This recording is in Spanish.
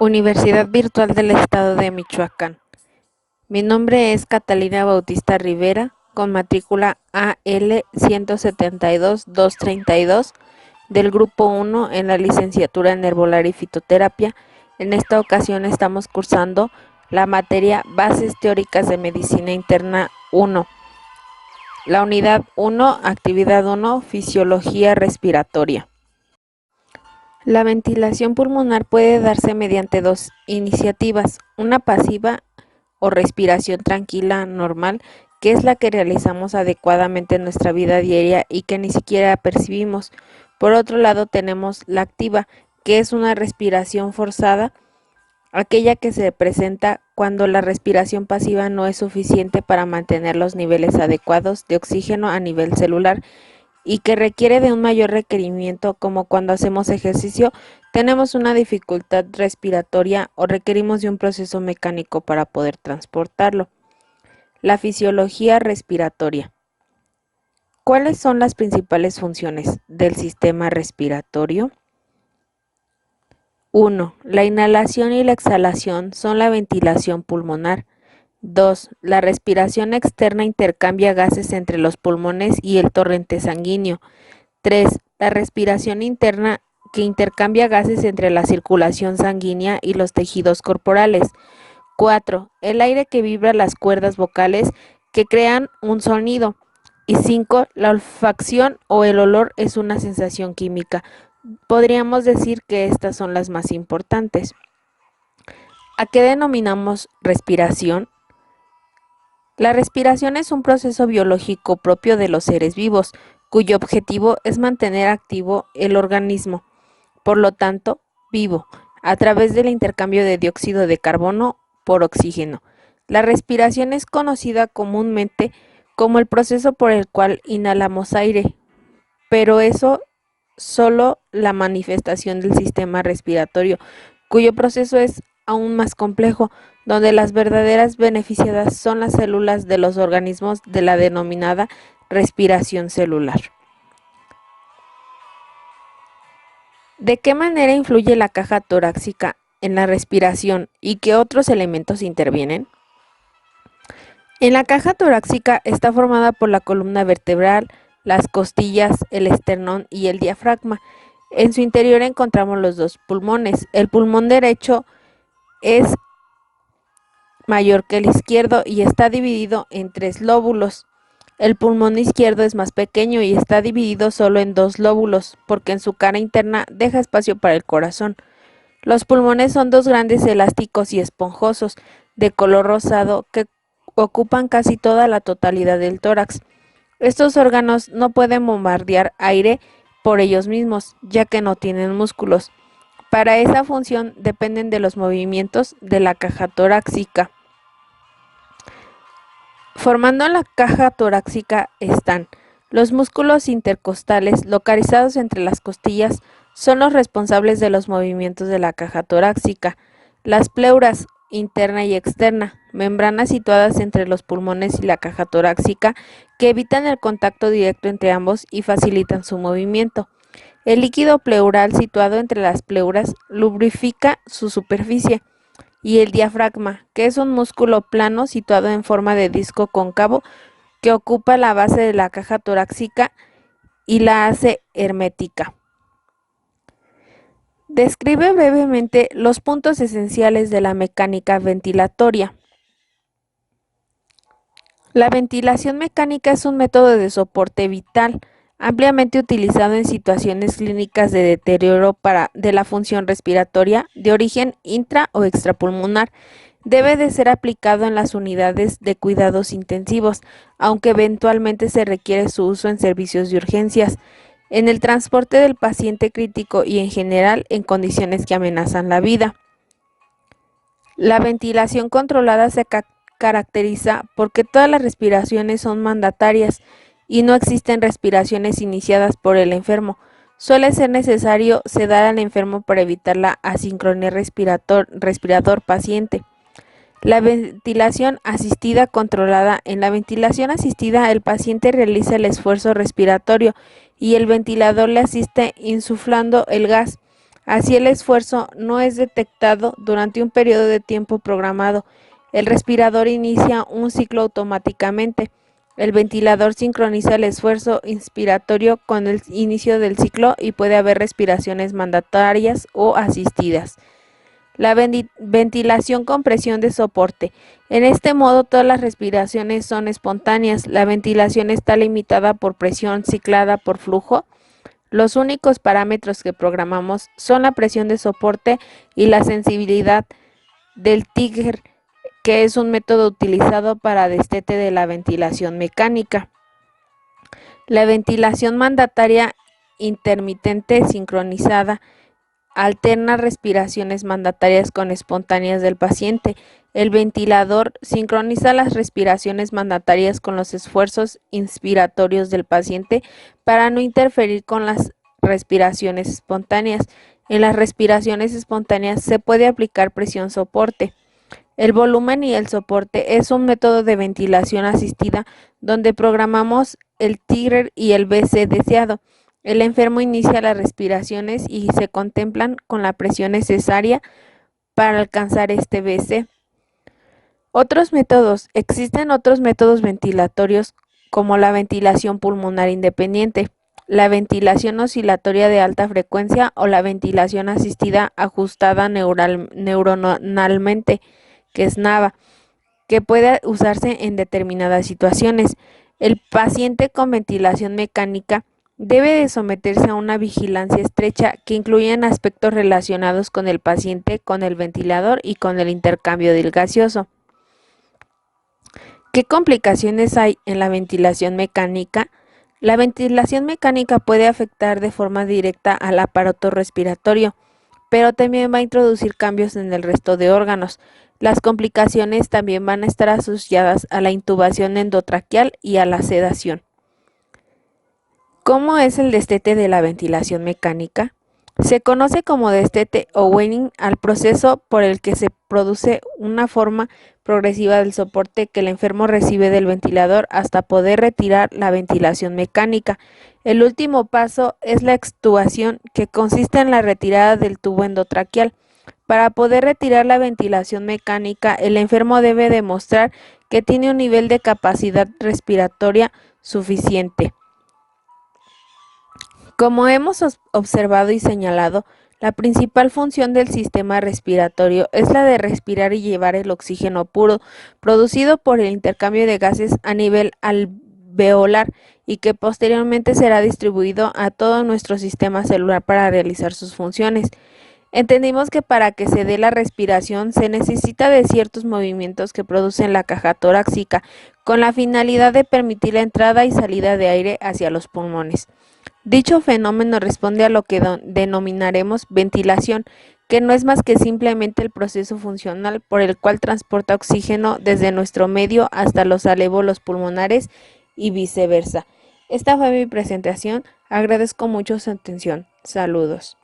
Universidad Virtual del Estado de Michoacán. Mi nombre es Catalina Bautista Rivera, con matrícula AL 172-232 del Grupo 1 en la licenciatura en Herbolaria y Fitoterapia. En esta ocasión estamos cursando la materia Bases Teóricas de Medicina Interna 1, la unidad 1, actividad 1, Fisiología Respiratoria. La ventilación pulmonar puede darse mediante dos iniciativas, una pasiva o respiración tranquila normal, que es la que realizamos adecuadamente en nuestra vida diaria y que ni siquiera percibimos. Por otro lado tenemos la activa, que es una respiración forzada, aquella que se presenta cuando la respiración pasiva no es suficiente para mantener los niveles adecuados de oxígeno a nivel celular y que requiere de un mayor requerimiento, como cuando hacemos ejercicio, tenemos una dificultad respiratoria o requerimos de un proceso mecánico para poder transportarlo. La fisiología respiratoria. ¿Cuáles son las principales funciones del sistema respiratorio? 1. La inhalación y la exhalación son la ventilación pulmonar. 2. La respiración externa intercambia gases entre los pulmones y el torrente sanguíneo. 3. La respiración interna que intercambia gases entre la circulación sanguínea y los tejidos corporales. 4. El aire que vibra las cuerdas vocales que crean un sonido. Y 5. La olfacción o el olor es una sensación química. Podríamos decir que estas son las más importantes. ¿A qué denominamos respiración? La respiración es un proceso biológico propio de los seres vivos, cuyo objetivo es mantener activo el organismo, por lo tanto, vivo, a través del intercambio de dióxido de carbono por oxígeno. La respiración es conocida comúnmente como el proceso por el cual inhalamos aire, pero eso solo la manifestación del sistema respiratorio, cuyo proceso es aún más complejo, donde las verdaderas beneficiadas son las células de los organismos de la denominada respiración celular. ¿De qué manera influye la caja torácica en la respiración y qué otros elementos intervienen? En la caja torácica está formada por la columna vertebral, las costillas, el esternón y el diafragma. En su interior encontramos los dos pulmones. El pulmón derecho es mayor que el izquierdo y está dividido en 3 lóbulos. El pulmón izquierdo es más pequeño y está dividido solo en 2 lóbulos, porque en su cara interna deja espacio para el corazón. Los pulmones son 2 grandes elásticos y esponjosos, de color rosado, que ocupan casi toda la totalidad del tórax. Estos órganos no pueden bombardear aire por ellos mismos, ya que no tienen músculos. Para esa función dependen de los movimientos de la caja torácica. Formando la caja torácica están los músculos intercostales localizados entre las costillas, son los responsables de los movimientos de la caja torácica. Las pleuras, interna y externa, membranas situadas entre los pulmones y la caja torácica que evitan el contacto directo entre ambos y facilitan su movimiento. El líquido pleural situado entre las pleuras lubrifica su superficie. Y el diafragma, que es un músculo plano situado en forma de disco cóncavo que ocupa la base de la caja torácica y la hace hermética. Describe brevemente los puntos esenciales de la mecánica ventilatoria. La ventilación mecánica es un método de soporte vital, ampliamente utilizado en situaciones clínicas de deterioro de la función respiratoria de origen intra o extrapulmonar. Debe de ser aplicado en las unidades de cuidados intensivos, aunque eventualmente se requiere su uso en servicios de urgencias, en el transporte del paciente crítico y en general en condiciones que amenazan la vida. La ventilación controlada se caracteriza porque todas las respiraciones son mandatarias y no existen respiraciones iniciadas por el enfermo. Suele ser necesario sedar al enfermo para evitar la asincronía respirador-paciente. La ventilación asistida controlada. En la ventilación asistida, el paciente realiza el esfuerzo respiratorio y el ventilador le asiste insuflando el gas Así el esfuerzo no es detectado durante un periodo de tiempo programado. El respirador inicia un ciclo automáticamente. El ventilador sincroniza el esfuerzo inspiratorio con el inicio del ciclo y puede haber respiraciones mandatorias o asistidas. La ventilación con presión de soporte. En este modo todas las respiraciones son espontáneas. La ventilación está limitada por presión ciclada por flujo. Los únicos parámetros que programamos son la presión de soporte y la sensibilidad del trigger, que es un método utilizado para destete de la ventilación mecánica. La ventilación mandataria intermitente sincronizada alterna respiraciones mandatarias con espontáneas del paciente. El ventilador sincroniza las respiraciones mandatarias con los esfuerzos inspiratorios del paciente para no interferir con las respiraciones espontáneas. En las respiraciones espontáneas se puede aplicar presión soporte. El volumen y el soporte es un método de ventilación asistida donde programamos el trigger y el BC deseado. El enfermo inicia las respiraciones y se contemplan con la presión necesaria para alcanzar este BC. Otros métodos. Existen otros métodos ventilatorios como la ventilación pulmonar independiente, la ventilación oscilatoria de alta frecuencia o la ventilación asistida ajustada neuronalmente, que es NAVA, que puede usarse en determinadas situaciones. El paciente con ventilación mecánica debe de someterse a una vigilancia estrecha que incluye aspectos relacionados con el paciente, con el ventilador y con el intercambio del gaseoso. ¿Qué complicaciones hay en la ventilación mecánica? La ventilación mecánica puede afectar de forma directa al aparato respiratorio, pero también va a introducir cambios en el resto de órganos. Las complicaciones también van a estar asociadas a la intubación endotraqueal y a la sedación. ¿Cómo es el destete de la ventilación mecánica? Se conoce como destete o weaning al proceso por el que se produce una forma progresiva del soporte que el enfermo recibe del ventilador hasta poder retirar la ventilación mecánica. El último paso es la extubación, que consiste en la retirada del tubo endotraqueal. Para poder retirar la ventilación mecánica, el enfermo debe demostrar que tiene un nivel de capacidad respiratoria suficiente. Como hemos observado y señalado, la principal función del sistema respiratorio es la de respirar y llevar el oxígeno puro, producido por el intercambio de gases a nivel alveolar y que posteriormente será distribuido a todo nuestro sistema celular para realizar sus funciones. Entendimos que para que se dé la respiración se necesita de ciertos movimientos que producen la caja torácica, con la finalidad de permitir la entrada y salida de aire hacia los pulmones. Dicho fenómeno responde a lo que denominaremos ventilación, que no es más que simplemente el proceso funcional por el cual transporta oxígeno desde nuestro medio hasta los alévolos pulmonares y viceversa. Esta fue mi presentación. Agradezco mucho su atención. Saludos.